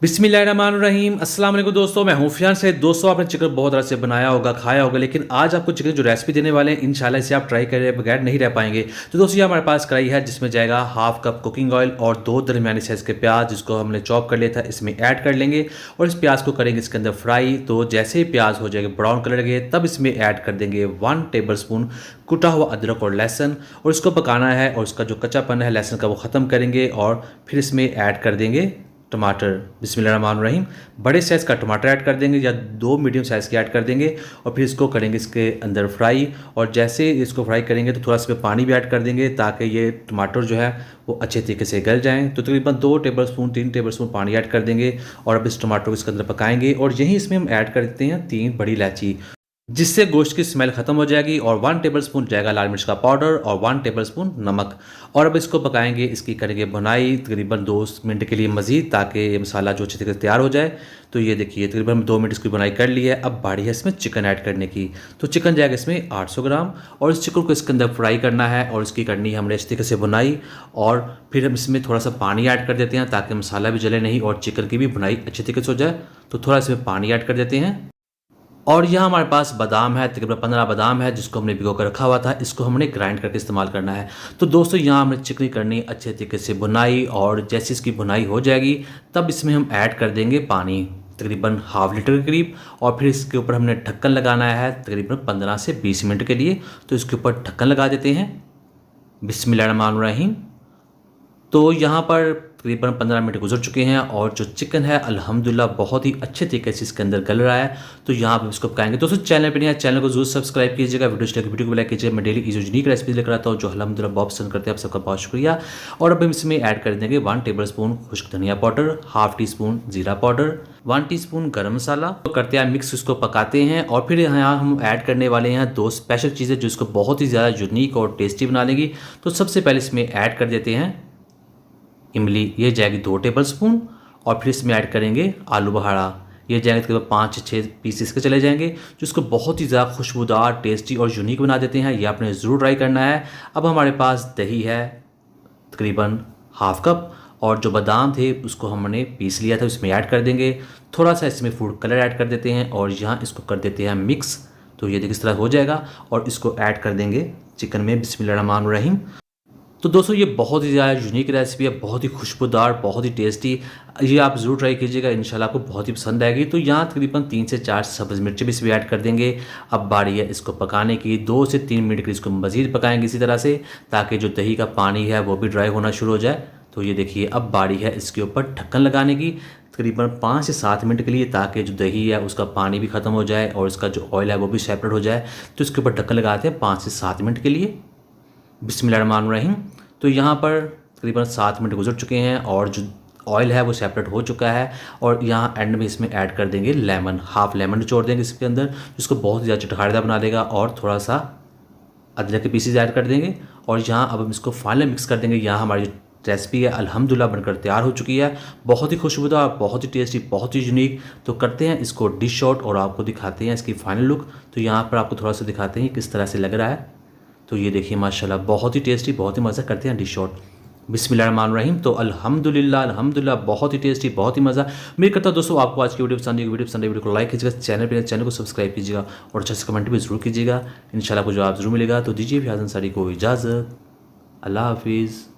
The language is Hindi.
बिस्मिल्लाहिर्रहमानिर्रहीम। अस्सलाम वालेकुम दोस्तों, मैं हूं फियान से। दोस्तों, आपने चिकन बहुत तरह से बनाया होगा, खाया होगा, लेकिन आज आपको चिकन जो रेसिपी देने वाले हैं इंशाल्लाह इसे आप ट्राई करे बगैर नहीं रह पाएंगे। तो दोस्तों, ये हमारे पास कढ़ाई है जिसमें जाएगा हाफ कप कुकिंग ऑयल और 2 दरमियानी साइज़ के प्याज जिसको हमने चॉप कर लिया था इसमें ऐड कर लेंगे और इस प्याज को करेंगे इसके अंदर फ्राई। तो जैसे ही प्याज हो जाएगा ब्राउन कलर के तब इसमें ऐड कर देंगे 1 टेबल स्पून कुटा हुआ अदरक और लहसुन और इसको पकाना है और इसका जो कच्चापन है लहसुन का वो ख़त्म करेंगे और फिर इसमें ऐड कर देंगे टमाटर। बिस्मिल्लाहिर्रहमानिर्रहीम। बड़े साइज़ का टमाटर ऐड कर देंगे या 2 मीडियम साइज़ के ऐड कर देंगे और फिर इसको करेंगे इसके अंदर फ्राई। और जैसे इसको फ्राई करेंगे तो थोड़ा सा पानी भी ऐड कर देंगे ताकि ये टमाटर जो है वो अच्छे तरीके से गल जाएँ। तो तकरीबन 2 टेबल स्पून 3 टेबल स्पून पानी ऐड कर देंगे और अब इस टमाटर को इसके अंदर पकाएंगे और यहीं इसमें हम ऐड कर देते हैं 3 बड़ी इलायची जिससे गोश्त की स्मेल ख़त्म हो जाएगी और 1 टेबल स्पून जाएगा लाल मिर्च का पाउडर और 1 टेबल स्पून नमक। और अब इसको पकाएंगे, इसकी करेंगे भुनाई तकरीबन 2 मिनट के लिए मज़ीद ताकि ये मसाला जो अच्छे तरीके से तैयार हो जाए। तो ये देखिए तकरीबन 2 मिनट इसकी भुनाई कर ली है। अब बारी है इसमें चिकन ऐड करने की। तो चिकन जाएगा इसमें 800 ग्राम और इस चिकन को इसके अंदर फ्राई करना है और इसकी करनी है हमने इस तरीके से भुनाई। और फिर हम इसमें थोड़ा सा पानी ऐड कर देते हैं ताकि मसाला भी जले नहीं और चिकन की भी भुनाई अच्छे तरीके से हो जाए। तो थोड़ा इसमें पानी ऐड कर देते हैं और यहाँ हमारे पास बादाम है, तकरीबन 15 बादाम है जिसको हमने भिगो कर रखा हुआ था। इसको हमने ग्राइंड करके इस्तेमाल करना है। तो दोस्तों, यहाँ हमने चिकनी करनी अच्छे तरीके से भुनाई और जैसे इसकी भुनाई हो जाएगी तब इसमें हम ऐड कर देंगे पानी तकरीबन ½ लीटर के करीब और फिर इसके ऊपर हमने ढक्कन लगाना है तकरीबन 15 से 20 मिनट के लिए। तो इसके ऊपर ढक्कन लगा देते हैं। बिस्मिल्लाहिर्रहमानिर्रहीम। तो यहाँ पर तकरीबन 15 मिनट गुजर चुके हैं और जो चिकन है अल्हम्दुलिल्लाह बहुत ही अच्छे तरीके से इसके अंदर गल रहा है। तो यहाँ पर इसको पकाएंगे। दोस्तों, चैनल पर नहीं है, चैनल को जरूर सब्सक्राइब कीजिएगा, वीडियो को लाइक कीजिए। मैं डेली यूनिक रेसिपी लेकर आता हूँ जो अल्हम्दुलिल्लाह बहुत पसंद करते हैं। आप सबका बहुत शुक्रिया। और अब हम इसमें ऐड कर देंगे 1 टेबल स्पून खुश्क धनिया पाउडर, ½ टी स्पून जीरा पाउडर, 1 टीस्पून गरम मसाला। तो करते हैं मिक्स, उसको पकाते हैं और फिर यहाँ हम ऐड करने वाले हैं 2 स्पेशल चीज़ें जो इसको बहुत ही ज़्यादा यूनिक और टेस्टी बना लेंगी। तो सबसे पहले इसमें ऐड कर देते हैं इमली, ये जाएगी 2 टेबल स्पून और फिर इसमें ऐड करेंगे आलू बहारा, ये जाएंगे तकरीबन 5 से 6 पीस इसके चले जाएंगे जिसको बहुत ही ज़्यादा खुशबूदार, टेस्टी और यूनिक बना देते हैं। ये आपने ज़रूर ट्राई करना है। अब हमारे पास दही है तकरीबन ½ कप और जो बादाम थे उसको हमने पीस लिया था उसमें ऐड कर देंगे। थोड़ा सा इसमें फूड कलर ऐड कर देते हैं और यहाँ इसको कर देते हैं मिक्स। तो ये देखिए इस तरह हो जाएगा और इसको ऐड कर देंगे चिकन में। बिस्मिल्लाहिर्रहमानिर्रहीम। तो दोस्तों, ये बहुत ही ज़्यादा यूनिक रेसिपी है, बहुत ही खुशबूदार, बहुत ही टेस्टी। ये आप ज़रूर ट्राई कीजिएगा, इंशाल्लाह आपको बहुत ही पसंद आएगी। तो यहाँ तकरीबन 3 से 4 सब्ज़ मिर्च भी इसमें ऐड कर देंगे। अब बारी है इसको पकाने की। 2 से 3 मिनट के इसको मज़ीद पकाएंगे इसी तरह से ताकि जो दही का पानी है वो भी ड्राई होना शुरू हो जाए। तो ये देखिए अब बारी है इसके ऊपर ढक्कन लगाने की तकरीबन 5 से 7 मिनट के लिए ताकि जो दही है उसका पानी भी ख़त्म हो जाए और इसका जो ऑयल है वो भी सेपरेट हो जाए। तो इसके ऊपर ढक्कन लगाते हैं 5 से 7 मिनट के लिए। बिस्मिल्लाहिर्रहमानिर्रहीम। तो यहाँ पर तकरीबन 7 मिनट गुजर चुके हैं और जो ऑयल है वो सेपरेट हो चुका है और यहाँ एंड में इसमें ऐड कर देंगे लेमन, ½ लेमन निचोड़ देंगे इसके अंदर जिसको बहुत ज़्यादा चटखारेदार बना देगा और थोड़ा सा अदरक के पीसेज ऐड कर देंगे और यहाँ अब हम इसको फाइनल मिक्स कर देंगे। यहाँ हमारी जो रेसिपी है अल्हम्दुलिल्लाह बनकर तैयार हो चुकी है। बहुत ही खुशबूदार, बहुत ही टेस्टी, बहुत ही यूनिक। तो करते हैं इसको डिश आउट और आपको दिखाते हैं इसकी फाइनल लुक। तो यहाँ पर आपको थोड़ा सा दिखाते हैं किस तरह से लग रहा है। तो ये देखिए माशाल्लाह बहुत ही टेस्टी, बहुत ही मज़ा। करते हैं डिश आउट। बिस्मिल्लाहिर्रहमानिर्रहीम। तो अल्हम्दुलिल्लाह बहुत ही टेस्टी, बहुत ही मज़ा। उम्मीद करता हूँ दोस्तों आपको आज की वीडियो पसंद आई। वीडियो को लाइक कीजिएगा, चैनल को सब्सक्राइब कीजिएगा और अच्छा से कमेंट भी ज़रूर कीजिएगा। इंशाल्लाह आपको जवाब ज़रूर मिलेगा। तो दीजिए फियाज़ अंसारी को इजाज़त। अल्लाह हाफिज़।